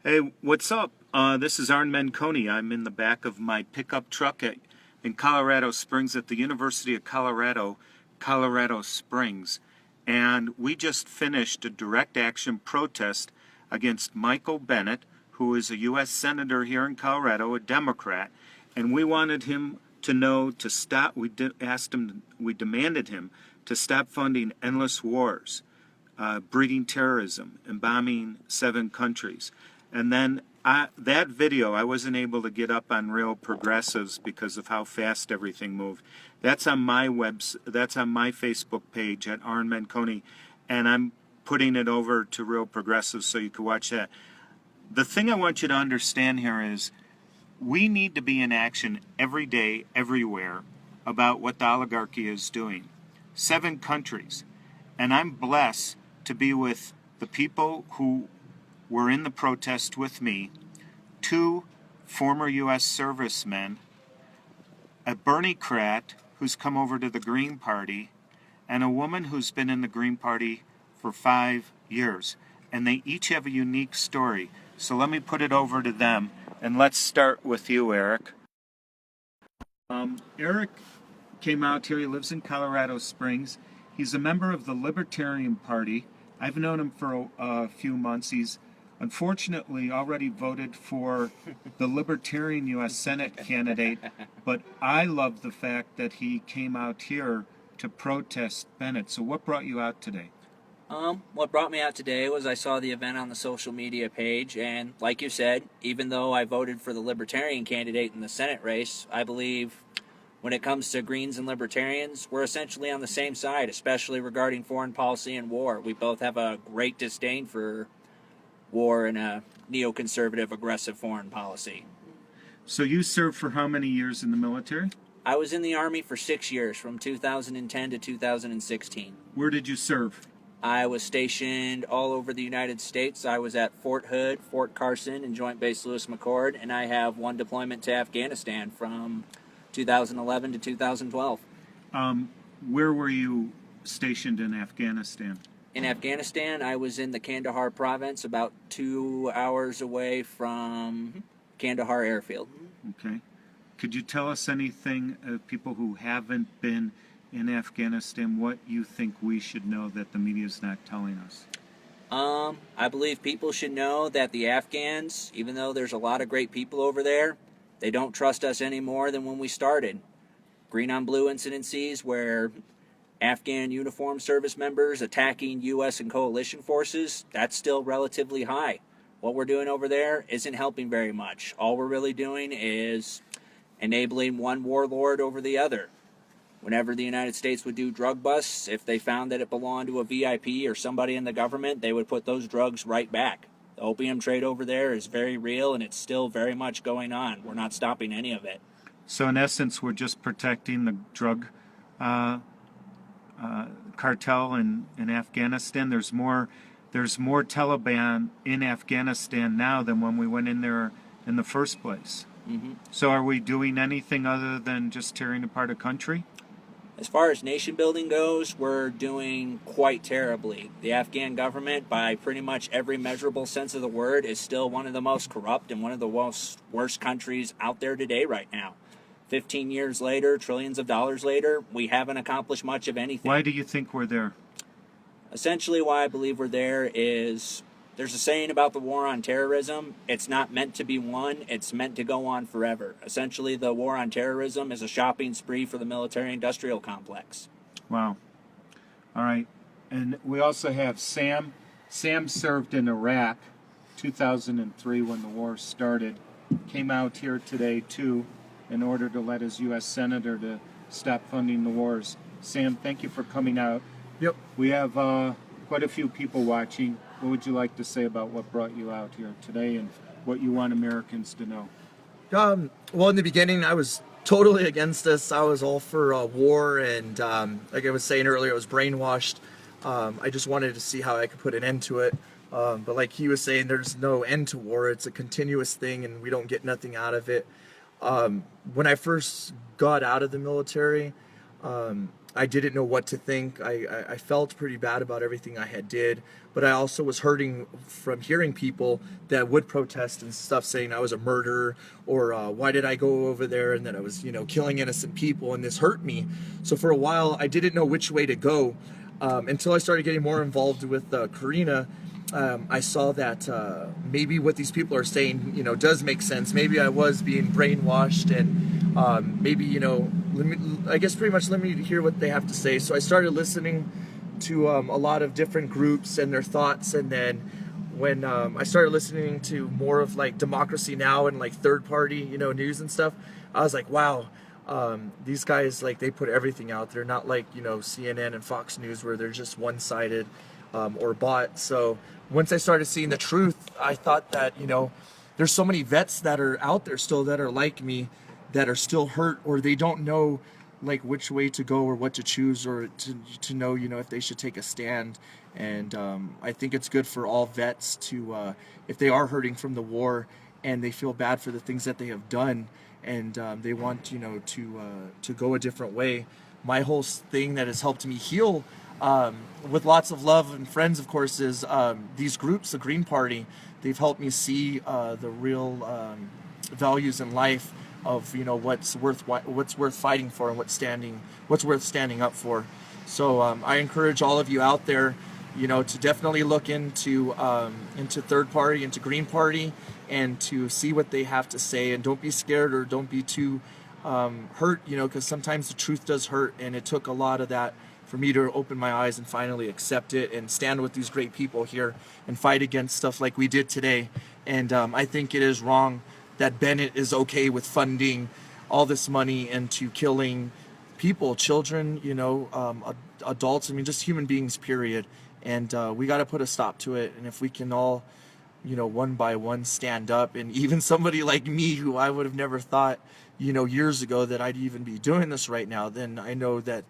Hey, what's up? This is Arn Menconi. I'm in the back of my pickup truck in Colorado Springs at the University of Colorado, Colorado Springs. And we just finished a direct action protest against Michael Bennet, who is a U.S. Senator here in Colorado, a Democrat. And we wanted him to know to stop. We demanded him to stop funding endless wars, breeding terrorism, and bombing 7 countries. And then that video, I wasn't able to get up on Real Progressives because of how fast everything moved. That's on my that's on my Facebook page at Arn Menconi, and I'm putting it over to Real Progressives so you can watch that. The thing I want you to understand here is we need to be in action every day, everywhere, about what the oligarchy is doing. 7 countries. And I'm blessed to be with the people who were in the protest with me, 2 former U.S. servicemen, a Bernie-crat who's come over to the Green Party, and a woman who's been in the Green Party for 5 years. And they each have a unique story. So let me put it over to them, and let's start with you, Eric. Eric came out here. He lives in Colorado Springs. He's a member of the Libertarian Party. I've known him for a few months. He's unfortunately already voted for the Libertarian U.S. Senate candidate, but I love the fact that he came out here to protest Bennet. So what brought you out today? What brought me out today was I saw the event on the social media page, and like you said, even though I voted for the Libertarian candidate in the Senate race, I believe when it comes to Greens and Libertarians, we're essentially on the same side, especially regarding foreign policy and war. We both have a great disdain for war and a neoconservative, aggressive foreign policy. So you served for how many years in the military? I was in the Army for 6 years, from 2010 to 2016. Where did you serve? I was stationed all over the United States. I was at Fort Hood, Fort Carson, and Joint Base Lewis McChord, and I have one deployment to Afghanistan from 2011 to 2012. Where were you stationed in Afghanistan? In Afghanistan, I was in the Kandahar province, about 2 hours away from Kandahar airfield. Okay. Could you tell us anything, people who haven't been in Afghanistan, what you think we should know that the media is not telling us? I believe people should know that the Afghans, even though there's a lot of great people over there, they don't trust us any more than when we started. Green on blue incidences where Afghan uniformed service members attacking U.S. and coalition forces, that's still relatively high. What we're doing over there isn't helping very much. All we're really doing is enabling one warlord over the other. Whenever the United States would do drug busts, if they found that it belonged to a VIP or somebody in the government, they would put those drugs right back. The opium trade over there is very real, and it's still very much going on. We're not stopping any of it. So in essence, we're just protecting the drug cartel in Afghanistan. There's more Taliban in Afghanistan now than when we went in there in the first place. Mm-hmm. So are we doing anything other than just tearing apart a country? As far as nation building goes, we're doing quite terribly. The Afghan government, by pretty much every measurable sense of the word, is still one of the most corrupt and one of the worst countries out there today right now. 15 years later, trillions of dollars later, we haven't accomplished much of anything. Why do you think we're there? Essentially, why I believe we're there is there's a saying about the war on terrorism. It's not meant to be won. It's meant to go on forever. Essentially, the war on terrorism is a shopping spree for the military-industrial complex. Wow. All right. And we also have Sam. Sam served in Iraq 2003 when the war started. Came out here today, too, in order to let his U.S. Senator to stop funding the wars. Sam, thank you for coming out. Yep. We have quite a few people watching. What would you like to say about what brought you out here today and what you want Americans to know? Well, in the beginning, I was totally against this. I was all for war, and like I was saying earlier, I was brainwashed. I just wanted to see how I could put an end to it. But like he was saying, there's no end to war. It's a continuous thing, and we don't get nothing out of it. When I first got out of the military, I didn't know what to think. I felt pretty bad about everything I had did, but I also was hurting from hearing people that would protest and stuff saying I was a murderer, or why did I go over there, and that I was, killing innocent people, and this hurt me. So for a while, I didn't know which way to go, until I started getting more involved with Kareena. I saw that maybe what these people are saying, does make sense. Maybe I was being brainwashed, and maybe, I guess pretty much let me hear what they have to say. So I started listening to a lot of different groups and their thoughts, and then when I started listening to more of like Democracy Now! And like third party, news and stuff, I was like, wow. These guys, like, they put everything out there, not like, CNN and Fox News where they're just one-sided or bought. So once I started seeing the truth, I thought that, there's so many vets that are out there still that are like me, that are still hurt, or they don't know like which way to go or what to choose, or to know, if they should take a stand. And I think it's good for all vets to, if they are hurting from the war and they feel bad for the things that they have done, and they want, to go a different way. My whole thing that has helped me heal, with lots of love and friends, of course, is these groups, the Green Party. They've helped me see the real values in life of, what's worth fighting for, and what's worth standing up for. So I encourage all of you out there, to definitely look into third party, into Green Party, and to see what they have to say, and don't be scared, or don't be too hurt, because sometimes the truth does hurt, and it took a lot of that for me to open my eyes and finally accept it and stand with these great people here and fight against stuff like we did today. And I think it is wrong that Bennet is okay with funding all this money into killing people, children, adults, just human beings, period. And we got to put a stop to it. And if we can all, one by one stand up, and even somebody like me, who I would have never thought, years ago, that I'd even be doing this right now, then I know that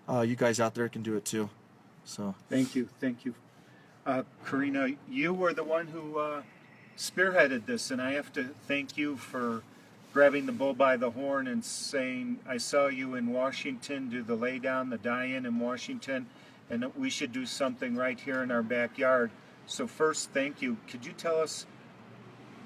you guys out there can do it too. So Thank you. Kareena, you were the one who spearheaded this, and I have to thank you for grabbing the bull by the horn and saying, I saw you in Washington do the lay down, the die-in in Washington, and that we should do something right here in our backyard. So first, thank you. Could you tell us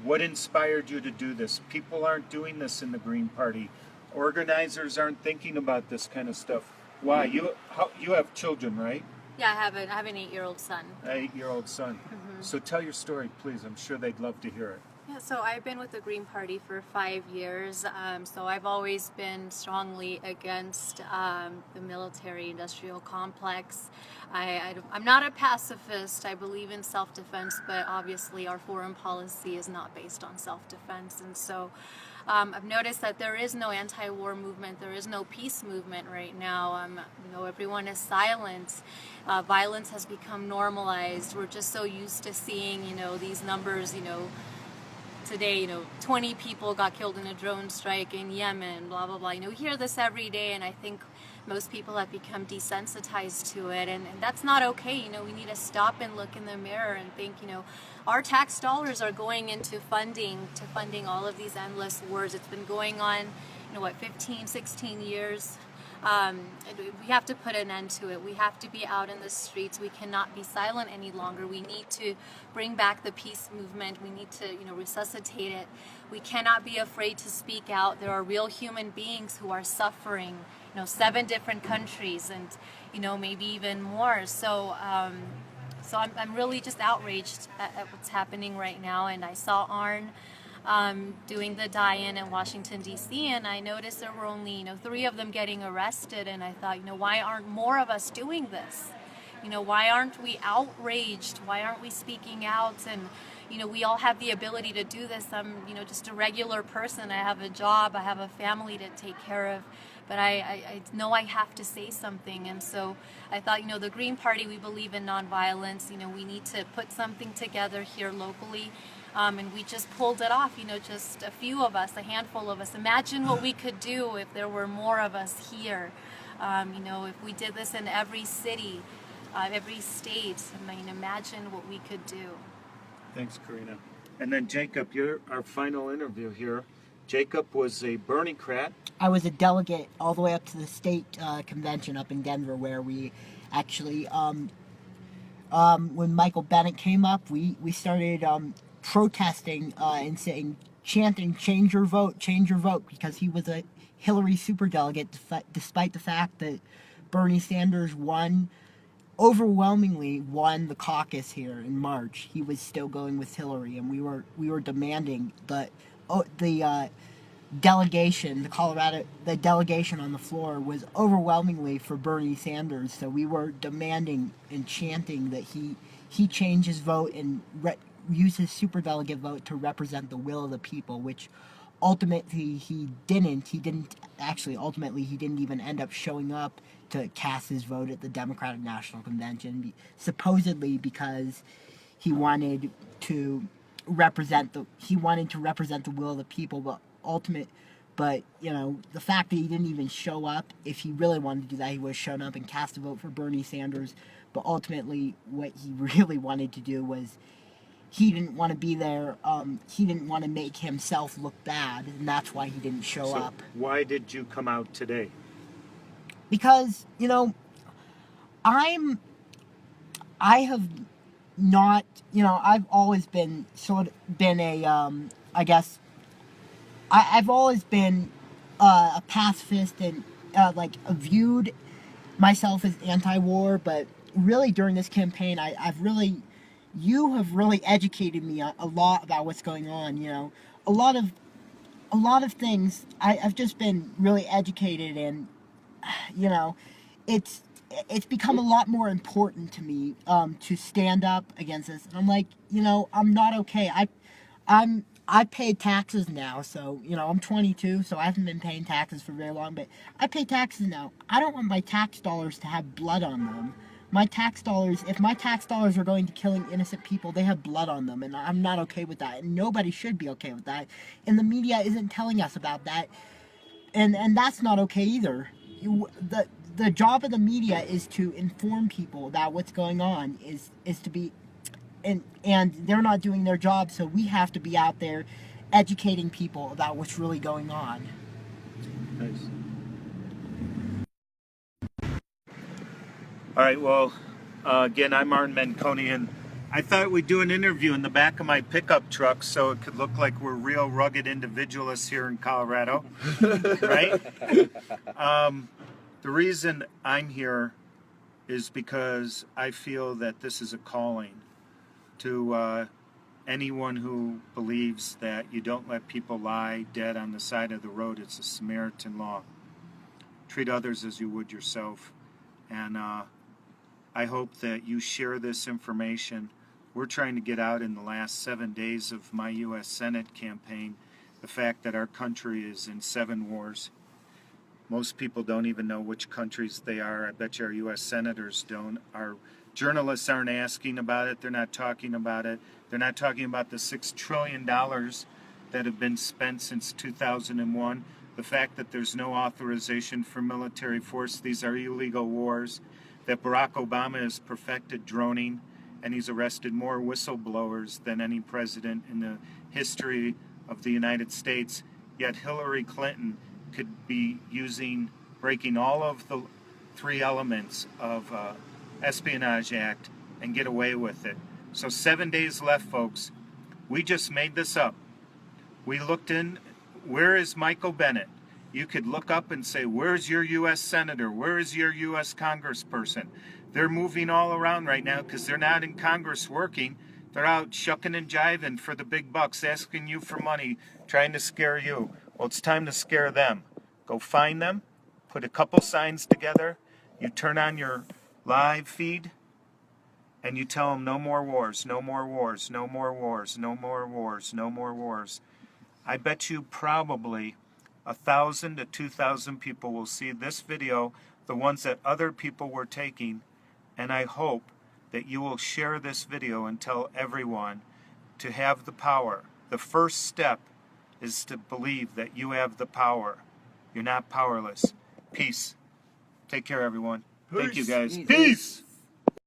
what inspired you to do this? People aren't doing this in the Green Party. Organizers aren't thinking about this kind of stuff. Why? You have children, right? Yeah, I have an 8-year-old son. An 8-year-old son. Mm-hmm. So tell your story, please. I'm sure they'd love to hear it. Yeah, so I've been with the Green Party for 5 years. So I've always been strongly against the military-industrial complex. I'm not a pacifist. I believe in self-defense, but obviously our foreign policy is not based on self-defense. And so I've noticed that there is no anti-war movement. There is no peace movement right now. Everyone is silent. Violence has become normalized. We're just so used to seeing, these numbers, today, 20 people got killed in a drone strike in Yemen, blah, blah, blah. We hear this every day, and I think most people have become desensitized to it, and that's not okay. We need to stop and look in the mirror and think, our tax dollars are going into funding all of these endless wars. It's been going on, 15, 16 years. We have to put an end to it. We have to be out in the streets. We cannot be silent any longer. We need to bring back the peace movement. We need to, resuscitate it. We cannot be afraid to speak out. There are real human beings who are suffering, 7 different countries, and, maybe even more. So I'm really just outraged at what's happening right now. And I saw Arn doing the die-in Washington, D.C., and I noticed there were only, 3 of them getting arrested, and I thought, why aren't more of us doing this? Why aren't we outraged? Why aren't we speaking out? And, we all have the ability to do this. I'm, just a regular person. I have a job. I have a family to take care of. But I know I have to say something. And so I thought, the Green Party, we believe in nonviolence. We need to put something together here locally. And we just pulled it off, just a few of us, a handful of us. Imagine what we could do if there were more of us here. If we did this in every city, every state. Imagine what we could do. Thanks, Kareena. And then Jacob, you're our final interview here. Jacob was a Bernie-crat. I was a delegate all the way up to the state convention up in Denver, where we actually, when Michael Bennet came up, we started protesting and saying, chanting, change your vote, because he was a Hillary superdelegate, despite the fact that Bernie Sanders overwhelmingly won the caucus here in March. He was still going with Hillary, and we were demanding the delegation, the delegation on the floor was overwhelmingly for Bernie Sanders. So we were demanding and chanting that he change his vote and use his superdelegate vote to represent the will of the people, which ultimately he didn't. Ultimately he didn't even end up showing up to cast his vote at the Democratic National Convention, supposedly because he wanted to represent the will of the people. But the fact that he didn't even show up, if he really wanted to do that, he would have shown up and cast a vote for Bernie Sanders. But ultimately, what he really wanted to do was, he didn't want to be there. He didn't want to make himself look bad, and that's why he didn't show up. Why did you come out today? Because I have not, I've always been I've always been a pacifist and viewed myself as anti-war, but really during this campaign, you have really educated me a lot about what's going on. A lot of things. I've just been really educated, and it's become a lot more important to me to stand up against this. And I'm like, I'm not okay. I pay taxes now, so I'm 22, so I haven't been paying taxes for very long, but I pay taxes now. I don't want my tax dollars to have blood on them. If my tax dollars are going to killing innocent people, they have blood on them, and I'm not okay with that, and nobody should be okay with that. And the media isn't telling us about that, and that's not okay either. The job of the media is to inform people about what's going on, is to be, and they're not doing their job, so we have to be out there educating people about what's really going on. Nice. All right, well, again, I'm Arn Menconi, and I thought we'd do an interview in the back of my pickup truck so it could look like we're real rugged individualists here in Colorado, right? The reason I'm here is because I feel that this is a calling to anyone who believes that you don't let people lie dead on the side of the road. It's a Samaritan law. Treat others as you would yourself. And I hope that you share this information. We're trying to get out in the last 7 days of my U.S. Senate campaign the fact that our country is in 7 wars. Most people don't even know which countries they are. I bet you our U.S. senators don't. Our journalists aren't asking about it. They're not talking about it. They're not talking about the $6 trillion that have been spent since 2001. The fact that there's no authorization for military force. These are illegal wars. That Barack Obama has perfected droning, and he's arrested more whistleblowers than any president in the history of the United States. Yet Hillary Clinton could be breaking all of the 3 elements of Espionage Act and get away with it. So 7 days left, folks. We just made this up. We looked in, where is Michael Bennet? You could look up and say, where's your U.S. Senator? Where is your U.S. Congressperson? They're moving all around right now because they're not in Congress working. They're out shucking and jiving for the big bucks, asking you for money, trying to scare you. Well, it's time to scare them. Go find them, put a couple signs together, you turn on your live feed, and you tell them no more wars, no more wars, no more wars, no more wars, no more wars. I bet you probably 1,000 to 2,000 people will see this video, the ones that other people were taking, and I hope that you will share this video and tell everyone to have the power. The first step is to believe that you have the power. You're not powerless. Peace. Take care, everyone. Thank you, guys. Peace.